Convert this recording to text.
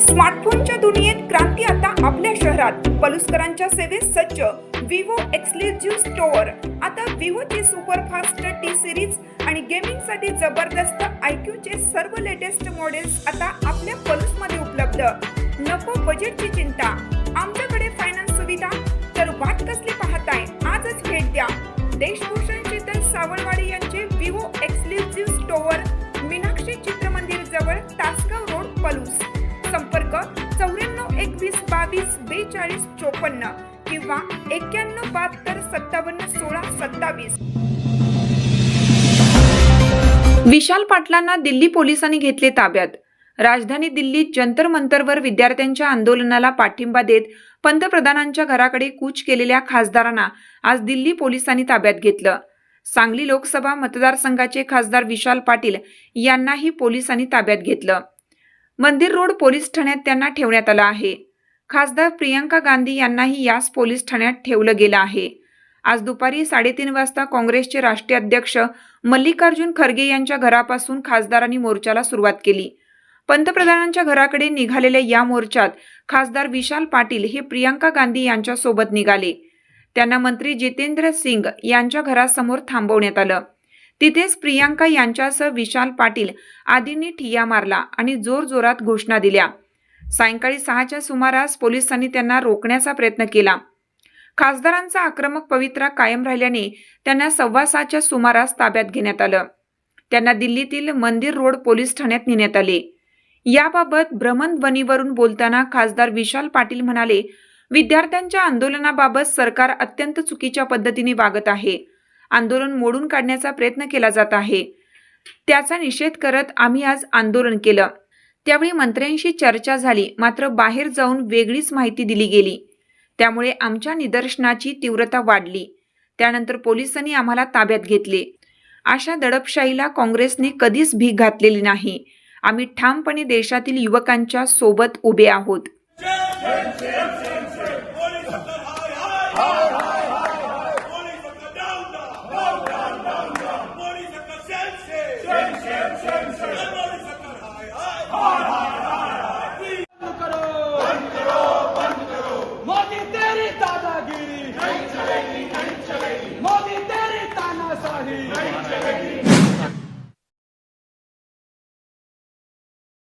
स्मार्टफोनच्या दुनियेत क्रांती आता आपल्या शहरात. पलुसकरांच्या सेवेत सज्ज विवो एक्सक्लुझिव्ह स्टोअर. आता विवोची सुपरफास्ट टी सिरीज आणि गेमिंगसाठी जबरदस्त IQ सर्व लेटेस्ट मॉडेल्स आता आपल्या पलुसमध्ये उपलब्ध. नको बजेटची चिंता, आमच्याकडे फायनान्स सुविधा. तर वाट कसली पाहताय, आजच भेट द्या. देशभूषण शीतल सावळवाडी यांचे Vivo exclusive store, Meenakshi Chitramandir जवळ, तासगाव रोड, पलूस. संपर्क 94 21 22 42 54 किंवा 91 72 57 16 27. विशाल पाटलांना दिल्ली पोलिसांनी घेतले ताब्यात. राजधानी दिल्लीत जंतर मंतरवर विद्यार्थ्यांच्या आंदोलनाला पाठिंबा देत पंतप्रधानांच्या घराकडे कूच केलेल्या खासदारांना आज दिल्ली पोलिसांनी ताब्यात घेतलं. सांगली लोकसभा मतदारसंघाचे खासदार विशाल पाटील यांनाही पोलिसांनी ताब्यात घेतलं. मंदिर रोड पोलीस ठाण्यात त्यांना ठेवण्यात आलं आहे. खासदार प्रियंका गांधी यांनाही याच पोलीस ठाण्यात ठेवलं गेलं आहे. आज दुपारी 3:30 वाजता काँग्रेसचे राष्ट्रीय अध्यक्ष मल्लिकार्जुन खरगे यांच्या घरापासून खासदारांनी मोर्चाला सुरुवात केली. पंतप्रधानांच्या घराकडे निघालेल्या या मोर्चात खासदार विशाल पाटील हे प्रियंका गांधी यांच्या सोबत निघाले. त्यांना मंत्री जितेंद्र सिंग यांच्या घरासमोर थांबवण्यात आलं. तिथेच प्रियंका यांच्यासह विशाल पाटील आदींनी ठिय्या मारला आणि जोरजोरात घोषणा दिल्या. सायंकाळी 6च्या सुमारास पोलिसांनी त्यांना रोखण्याचा प्रयत्न केला. खासदारांचा आक्रमक पवित्रा कायम राहिल्याने त्यांना 6:15च्या सुमारास ताब्यात घेण्यात आलं. त्यांना दिल्लीतील मंदिर रोड पोलीस ठाण्यात नेण्यात आले. याबाबत भ्रमणध्वनीवरून बोलताना खासदार विशाल पाटील म्हणाले, विद्यार्थ्यांच्या आंदोलनाबाबत सरकार अत्यंत चुकीच्या पद्धतीने वागत आहे. आंदोलन मोडून काढण्याचा प्रयत्न केला जात आहे. त्याचा निषेध करत आम्ही आज आंदोलन केलं. त्यावेळी मंत्र्यांशी चर्चा झाली, मात्र बाहेर जाऊन वेगळीच माहिती दिली गेली. त्यामुळे आमच्या निदर्शनाची तीव्रता वाढली. त्यानंतर पोलिसांनी आम्हाला ताब्यात घेतले. अशा दडपशाहीला काँग्रेसने कधीच भीक घातलेली नाही. आम्ही ठामपणे देशातील युवकांच्या सोबत उभे आहोत.